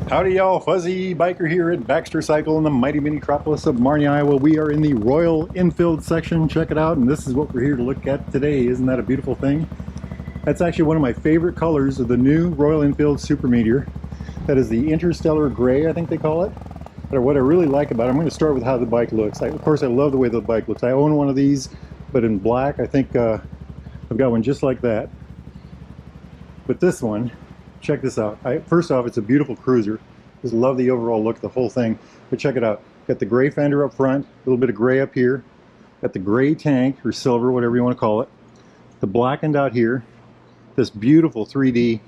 Howdy y'all, Fuzzy Biker here at Baxter Cycle in the mighty metropolis of Marnie, Iowa. We are in the Royal Enfield section. Check it out, and this is what we're here to look at today. Isn't that a beautiful thing? That's actually one of my favorite colors of the new Royal Enfield Super Meteor. That is the Interstellar Grey, I think they call it. But what I really like about it, I'm going to start with how the bike looks. Of course, I love the way the bike looks. I own one of these, but in black. I think I've got one just like that. But this one, check this out. First off, it's a beautiful cruiser. Just love the overall look of the whole thing. But check it out. Got the gray fender up front, a little bit of gray up here. Got the gray tank, or silver, whatever you want to call it. The blackened out here. This beautiful 3D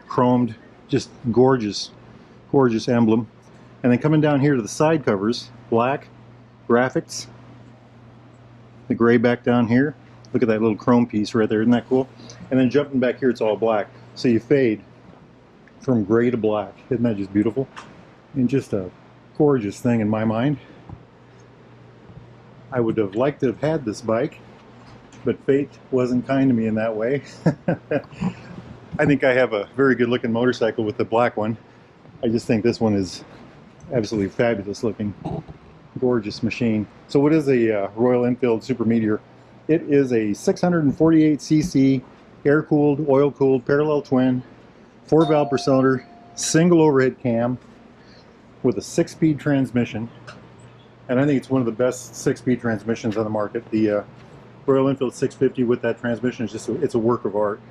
chromed, just gorgeous, gorgeous emblem. And then coming down here to the side covers, black graphics. The gray back down here. Look at that little chrome piece right there. Isn't that cool? And then jumping back here, it's all black. So you fade from gray to black. Isn't that just beautiful? And just a gorgeous thing in my mind. I would have liked to have had this bike, but fate wasn't kind to me in that way. I think I have a very good looking motorcycle with the black one. I just think this one is absolutely fabulous looking. Gorgeous machine. So what is a Royal Enfield Super Meteor? It is a 648cc air-cooled, oil-cooled, parallel twin, 4-valve per cylinder, single overhead cam with a 6-speed transmission. And I think it's one of the best 6-speed transmissions on the market. The Royal Enfield 650 with that transmission is just, it's a work of art.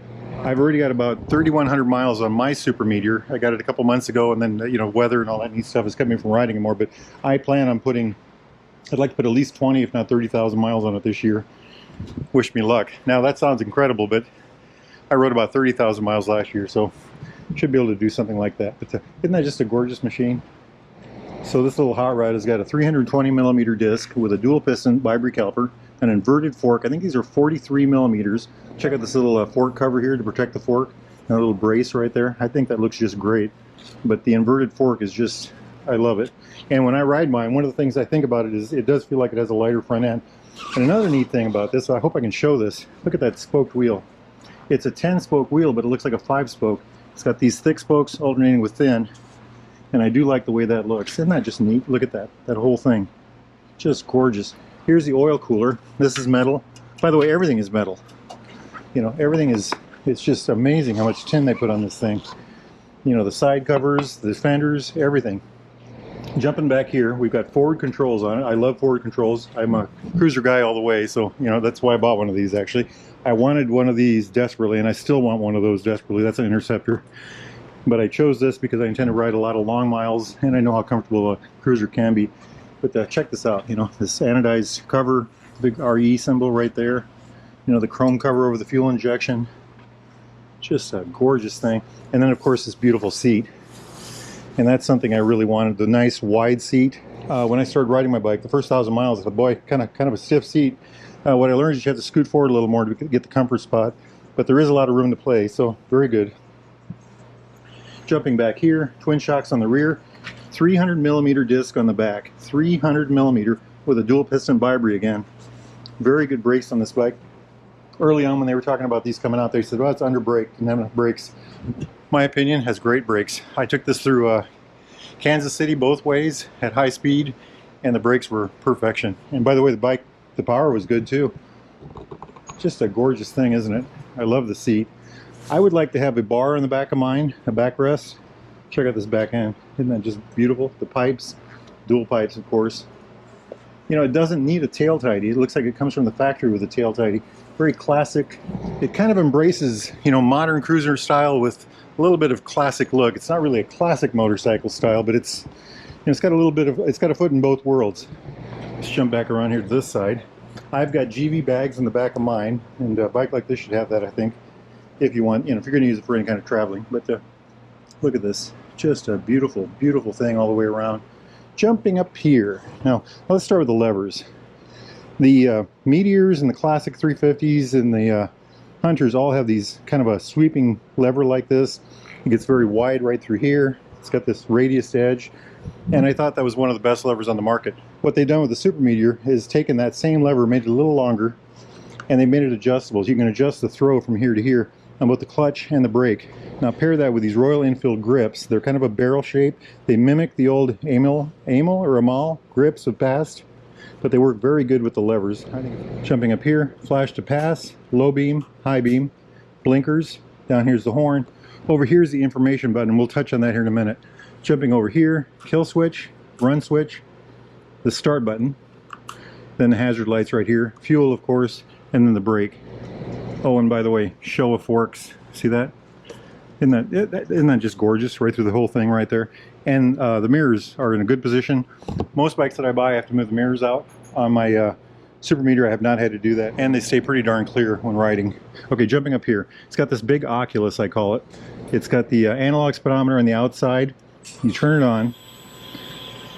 I've already got about 3,100 miles on my Super Meteor. I got it a couple months ago, and then, you know, weather and all that neat stuff has kept me from riding anymore. But I plan on I'd like to put at least 20, if not 30,000 miles on it this year. Wish me luck. Now that sounds incredible, but I rode about 30,000 miles last year, so should be able to do something like that. But isn't that just a gorgeous machine? So this little hot rod has got a 320 millimeter disc with a dual piston Vibri caliper, an inverted fork. I think these are 43 millimeters. Check out this little fork cover here to protect the fork, and a little brace right there. I think that looks just great. But the inverted fork is just, I love it. And when I ride mine, one of the things I think about it is it does feel like it has a lighter front end. And another neat thing about this, I hope I can show this. Look at that spoked wheel. It's a 10-spoke wheel, but it looks like a 5-spoke. It's got these thick spokes alternating with thin, and I do like the way that looks. Isn't that just neat? Look at that whole thing. Just gorgeous. Here's the oil cooler. This is metal. By the way, everything is metal. You know, everything is, it's just amazing how much tin they put on this thing. You know, the side covers, the fenders, everything. Jumping back here, we've got forward controls on it. I love forward controls. I'm a cruiser guy all the way, so, you know, that's why I bought one of these, actually. I wanted one of these desperately, and I still want one of those desperately. That's an Interceptor. But I chose this because I intend to ride a lot of long miles, and I know how comfortable a cruiser can be. But check this out, you know, this anodized cover, big RE symbol right there. You know, the chrome cover over the fuel injection. Just a gorgeous thing. And then, of course, this beautiful seat. And that's something I really wanted, the nice wide seat. When I started riding my bike, the first 1,000 miles, the boy, kind of a stiff seat. What I learned is you have to scoot forward a little more to get the comfort spot. But there is a lot of room to play, so very good. Jumping back here, twin shocks on the rear. 300 millimeter disc on the back. 300 millimeter with a dual piston Vibri again. Very good brakes on this bike. Early on when they were talking about these coming out, they said, well, it's under brake, didn't have enough brakes. My opinion, has great brakes. I took this through Kansas City both ways at high speed, and the brakes were perfection. And by the way, the bike, the power was good too. Just a gorgeous thing, isn't it? I love the seat. I would like to have a bar in the back of mine, a backrest. Check out this back end. Isn't that just beautiful? The pipes, dual pipes, of course. You know, it doesn't need a tail tidy. It looks like it comes from the factory with a tail tidy. Very classic. It kind of embraces, you know, modern cruiser style with a little bit of classic look. It's not really a classic motorcycle style, but it's, you know, it's got a little bit of, it's got a foot in both worlds. Let's jump back around here to this side. I've got GV bags in the back of mine, and a bike like this should have that, I think, if you want, you know, if you're going to use it for any kind of traveling. But look at this. Just a beautiful, beautiful thing all the way around. Jumping up here. Now, let's start with the levers. The Meteors and the classic 350s and the Hunters all have these kind of a sweeping lever like this. It gets very wide right through here. It's got this radius edge. And I thought that was one of the best levers on the market. What they've done with the Super Meteor is taken that same lever, made it a little longer, and they made it adjustable. You can adjust the throw from here to here. about the clutch and the brake. Now pair that with these Royal Enfield grips. They're kind of a barrel shape. They mimic the old Amal grips of past, but they work very good with the levers. Jumping up here, flash to pass, low beam, high beam, blinkers. Down here's the horn. Over here's the information button. We'll touch on that here in a minute. Jumping over here, kill switch, run switch, the start button, then the hazard lights right here, fuel of course, and then the brake. Oh, and by the way, show of forks. See that? Isn't that just gorgeous? Right through the whole thing right there. And the mirrors are in a good position. Most bikes that I buy, I have to move the mirrors out. On my Super Meteor, I have not had to do that. And they stay pretty darn clear when riding. Okay, jumping up here. It's got this big oculus, I call it. It's got the analog speedometer on the outside. You turn it on.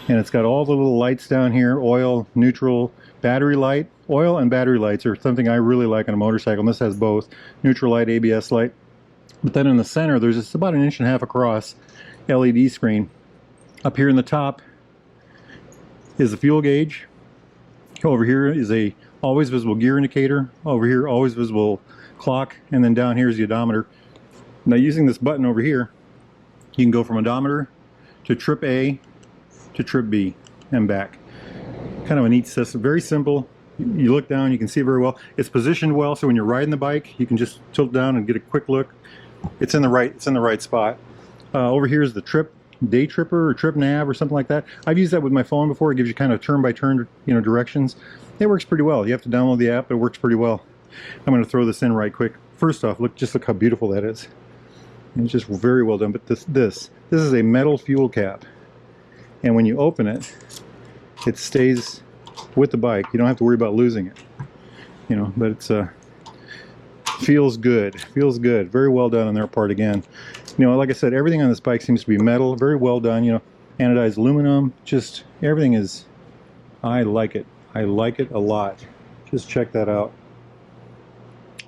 And it's got all the little lights down here. Oil, neutral, battery light. Oil and battery lights are something I really like on a motorcycle. And this has both. Neutral light, ABS light. But then in the center, there's just about 1.5 inches across LED screen. Up here in the top is the fuel gauge. Over here is a always visible gear indicator. Over here, always visible clock. And then down here is the odometer. Now using this button over here, you can go from odometer to trip A to trip B and back. Kind of a neat system. Very simple. You look down, you can see very well. It's positioned well, so when you're riding the bike, you can just tilt down and get a quick look. It's in the right spot. Over here is the trip day tripper or trip nav or something like that. I've used that with my phone before. It gives you kind of turn by turn, directions. It works pretty well. You have to download the app, but it works pretty well. I'm going to throw this in right quick. First off, look how beautiful that is. And it's just very well done. But this is a metal fuel cap, and when you open it, it stays with the bike. You don't have to worry about losing it. But it's feels good. Very well done on their part again. Like I said, everything on this bike seems to be metal. Very well done. Anodized aluminum. Just everything is. I like it. I like it a lot. Just check that out.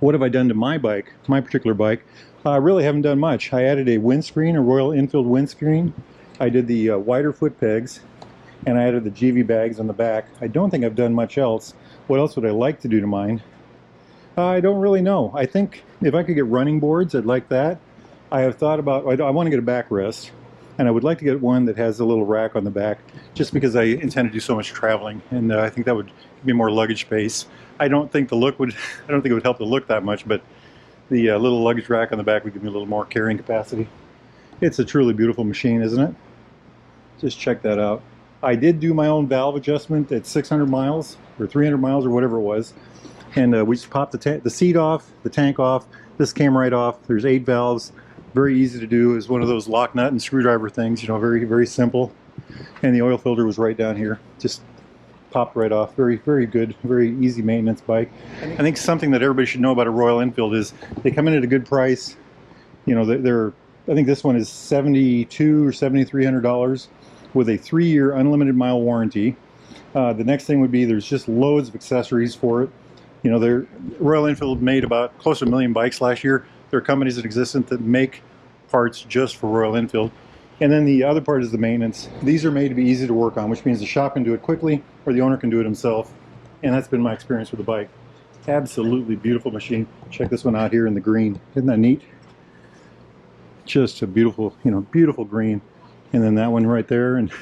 What have I done to my bike? My particular bike. I really haven't done much. I added a windscreen, a Royal Enfield windscreen. I did the wider foot pegs, and I added the GV bags on the back. I don't think I've done much else. What else would I like to do to mine? I don't really know. I think if I could get running boards, I'd like that. I have thought about, I want to get a backrest, and I would like to get one that has a little rack on the back, just because I intend to do so much traveling, and I think that would give me more luggage space. I don't think it would help the look that much, but the little luggage rack on the back would give me a little more carrying capacity. It's a truly beautiful machine, isn't it? Just check that out. I did do my own valve adjustment at 600 miles or 300 miles or whatever it was, and we just popped the seat off, the tank off. This came right off. There's 8 valves. Very easy to do. It's one of those lock nut and screwdriver things, very, very simple. And the oil filter was right down here. Just popped right off. Very, very good, very easy maintenance bike. I think something that everybody should know about a Royal Enfield is they come in at a good price. I think this one is $7,200 or $7,300 with a 3-year unlimited mile warranty. The next thing would be there's just loads of accessories for it. Royal Enfield made about close to 1 million bikes last year. There are companies that exist that make parts just for Royal Enfield. And then the other part is the maintenance. These are made to be easy to work on, which means the shop can do it quickly or the owner can do it himself. And that's been my experience with the bike. Absolutely beautiful machine. Check this one out here in the green. Isn't that neat? Just a beautiful, beautiful green. And then that one right there, and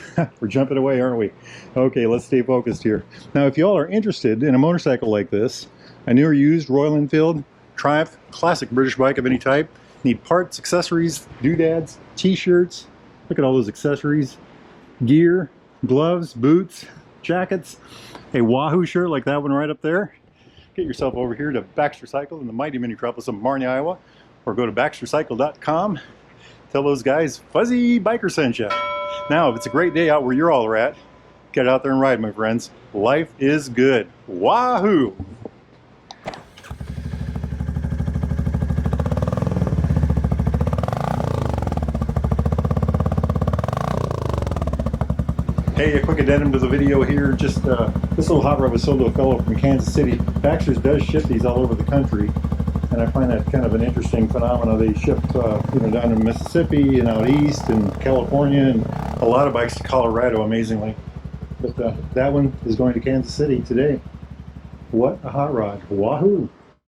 we're jumping away, aren't we? Okay, let's stay focused here. Now, if you all are interested in a motorcycle like this, a new or used Royal Enfield Triumph classic British bike of any type, need parts, accessories, doodads, t-shirts. Look at all those accessories. Gear, gloves, boots, jackets, a Wahoo shirt like that one right up there. Get yourself over here to Baxter Cycle in the mighty metropolis of Marnie, Iowa, or go to baxtercycle.com. Tell those guys Fuzzy Biker sent you. Now, if it's a great day out where you're all at, get out there and ride, my friends. Life is good. Wahoo! Hey, a quick addendum to the video here. Just this little hot rod was sold to a fellow from Kansas City. Baxter's does ship these all over the country, and I find that kind of an interesting phenomenon. They ship down to Mississippi and out east and California, and a lot of bikes to Colorado, amazingly. But that one is going to Kansas City today. What a hot rod. Wahoo!